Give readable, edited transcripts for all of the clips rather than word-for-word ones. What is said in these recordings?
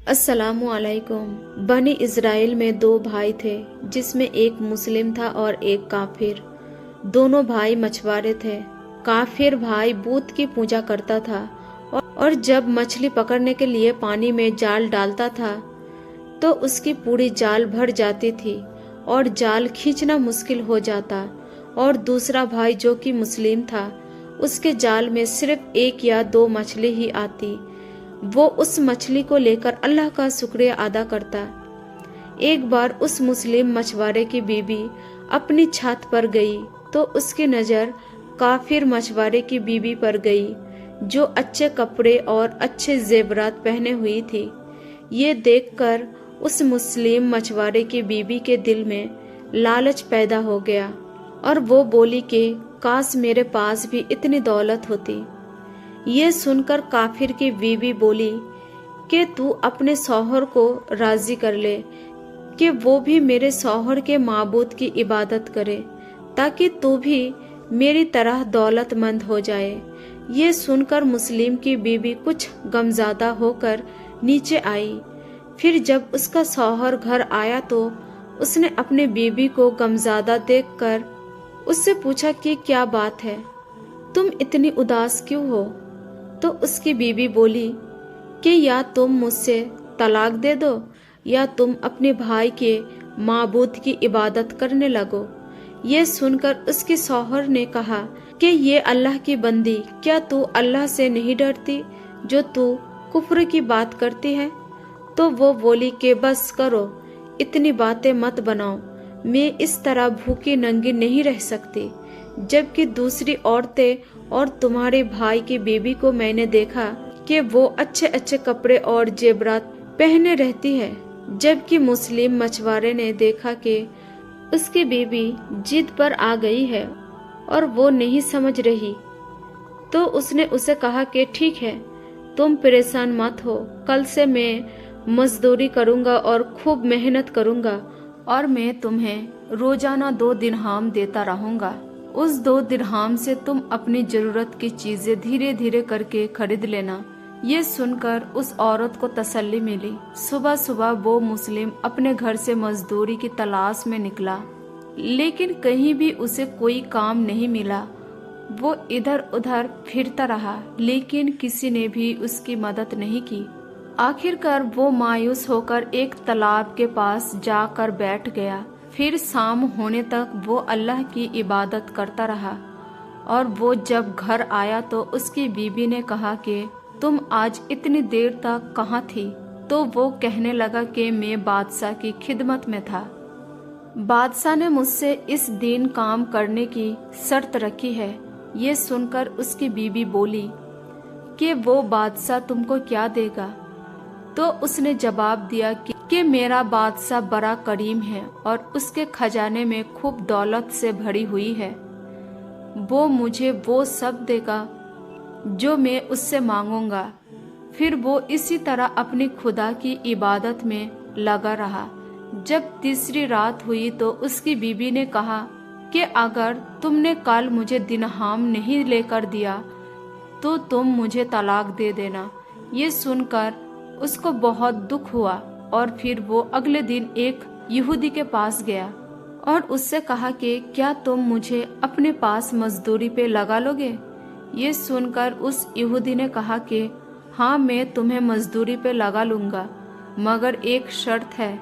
अस्सलामु अलैकुम। बनी इज़राइल में दो भाई थे, जिसमें एक मुस्लिम था और एक काफिर। दोनों भाई मछुआरे थे। काफिर भाई बूत की पूजा करता था और जब मछली पकड़ने के लिए पानी में जाल डालता था तो उसकी पूरी जाल भर जाती थी और जाल खींचना मुश्किल हो जाता। और दूसरा भाई जो कि मुस्लिम था, उसके जाल में सिर्फ एक या दो मछली ही आती। वो उस मछली को लेकर अल्लाह का शुक्रिया अदा करता। एक बार उस मुस्लिम मछुआरे की बीबी अपनी छत पर गई तो उसकी नज़र काफिर मछुआरे की बीबी पर गई, जो अच्छे कपड़े और अच्छे जेवरात पहने हुई थी। ये देखकर उस मुस्लिम मछुआरे की बीबी के दिल में लालच पैदा हो गया और वो बोली कि काश मेरे पास भी इतनी दौलत होती। ये सुनकर काफिर की बीवी बोली कि तू अपने शौहर को राजी कर ले कि वो भी मेरे शौहर के माबूद की इबादत करे, ताकि तू भी मेरी तरह दौलतमंद हो जाए। ये सुनकर मुस्लिम की बीवी कुछ गमज़दा होकर नीचे आई। फिर जब उसका शौहर घर आया तो उसने अपने बीवी को गमज़दा देखकर उससे पूछा कि क्या बात है, तुम इतनी उदास क्यों हो? तो उसकी बीवी बोली कि या तुम मुझसे तलाक दे दो या तुम अपने भाई के माबूद की इबादत करने लगो। ये सुनकर उसके शौहर ने कहा कि ये अल्लाह की बंदी, क्या तू अल्लाह से नहीं डरती जो तू कुफ्र की बात करती है? तो वो बोली कि बस करो, इतनी बातें मत बनाओ, मैं इस तरह भूखी नंगी नहीं रह सकती। जबकि दूसरी औरतें और तुम्हारे भाई की बीबी को मैंने देखा कि वो अच्छे अच्छे कपड़े और जेवरात पहने रहती है। जबकि मुस्लिम मछुआरे ने देखा कि उसकी बीबी जिद पर आ गई है और वो नहीं समझ रही, तो उसने उसे कहा कि ठीक है, तुम परेशान मत हो, कल से मैं मजदूरी करूंगा और खूब मेहनत करूंगा और मैं तुम्हें रोजाना 2 दिरहाम देता रहूंगा। उस 2 दिरहाम से तुम अपनी जरूरत की चीजें धीरे धीरे करके खरीद लेना। ये सुनकर उस औरत को तसल्ली मिली। सुबह सुबह वो मुस्लिम अपने घर से मजदूरी की तलाश में निकला, लेकिन कहीं भी उसे कोई काम नहीं मिला। वो इधर उधर फिरता रहा, लेकिन किसी ने भी उसकी मदद नहीं की। आखिरकार वो मायूस होकर एक तालाब के पास जाकर बैठ गया। फिर शाम होने तक वो अल्लाह की इबादत करता रहा और वो जब घर आया तो उसकी बीबी ने कहा कि तुम आज इतनी देर तक कहाँ थी? तो वो कहने लगा कि मैं बादशाह की खिदमत में था। बादशाह ने मुझसे इस दिन काम करने की शर्त रखी है। ये सुनकर उसकी बीबी बोली कि वो बादशाह तुमको क्या देगा? तो उसने जवाब दिया कि मेरा बादशाह बड़ा करीम है और उसके खजाने में खूब दौलत से भरी हुई है। वो मुझे वो सब देगा जो मैं उससे मांगूंगा। फिर वो इसी तरह अपनी खुदा की इबादत में लगा रहा। जब तीसरी रात हुई तो उसकी बीबी ने कहा कि अगर तुमने कल मुझे दिरहाम नहीं लेकर दिया तो तुम मुझे तलाक दे देना। ये सुनकर उसको बहुत दुख हुआ और फिर वो अगले दिन एक यहूदी के पास गया और उससे कहा कि क्या तुम मुझे अपने पास मजदूरी पे लगा लोगे? ये सुनकर उस यहूदी ने कहा कि हाँ, मैं तुम्हें मजदूरी पे लगा लूंगा, मगर एक शर्त है,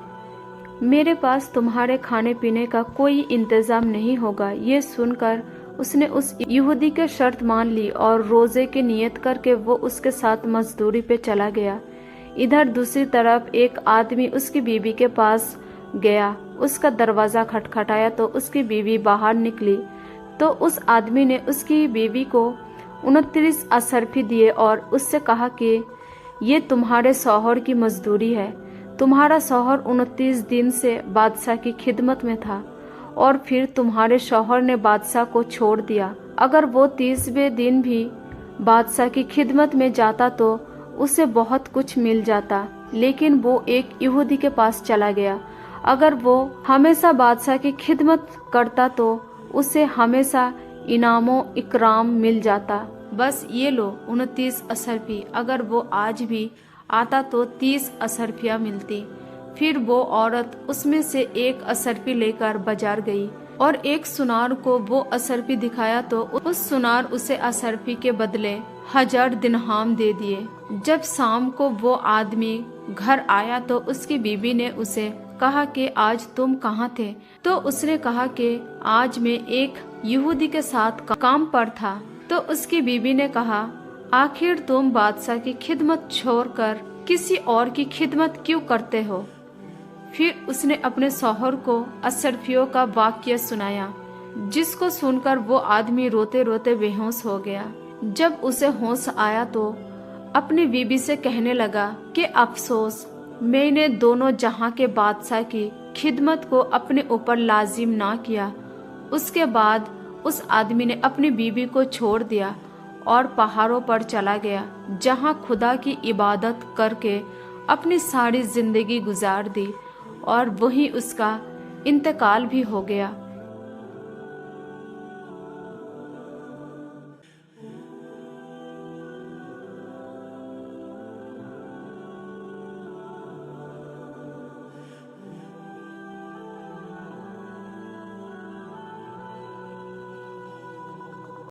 मेरे पास तुम्हारे खाने पीने का कोई इंतजाम नहीं होगा। ये सुनकर उसने उस यहूदी की शर्त मान ली और रोजे की नियत करके वो उसके साथ मजदूरी पे चला गया। इधर दूसरी तरफ एक आदमी उसकी बीवी के पास गया। उसका दरवाजा खटखटाया तो उसकी बीवी बाहर निकली। तो उस आदमी ने उसकी बीवी को 29 असरफी दिए और उससे कहा कि ये तुम्हारे शौहर की मजदूरी है। तुम्हारा शौहर 29 दिन से बादशाह की खिदमत में था और फिर तुम्हारे शौहर ने बादशाह को छोड़ दिया। अगर वो 30वें दिन भी बादशाह की खिदमत में जाता तो उसे बहुत कुछ मिल जाता, लेकिन वो एक यहूदी के पास चला गया। अगर वो हमेशा बादशाह की खिदमत करता तो उसे हमेशा इनामो इकराम मिल जाता। बस ये लो 29 असरफी। अगर वो आज भी आता तो 30 असरफियाँ मिलती। फिर वो औरत उसमें से एक असरफी लेकर बाजार गई और एक सुनार को वो असरफी दिखाया तो उस सुनार उसे असरफी के बदले 1000 दिरहम दे दिए। जब शाम को वो आदमी घर आया तो उसकी बीवी ने उसे कहा कि आज तुम कहाँ थे? तो उसने कहा कि आज मैं एक यहूदी के साथ काम पर था। तो उसकी बीवी ने कहा, आखिर तुम बादशाह की खिदमत छोड़कर किसी और की खिदमत क्यों करते हो? फिर उसने अपने शौहर को असरफियों का वाक्य सुनाया, जिसको सुनकर वो आदमी रोते रोते बेहोश हो गया। जब उसे होश आया तो अपनी बीवी से कहने लगा कि अफसोस, मैंने दोनों जहां के बादशाह की खिदमत को अपने ऊपर लाजिम ना किया। उसके बाद उस आदमी ने अपनी बीवी को छोड़ दिया और पहाड़ों पर चला गया, जहां खुदा की इबादत करके अपनी सारी जिंदगी गुजार दी और वहीं उसका इंतकाल भी हो गया।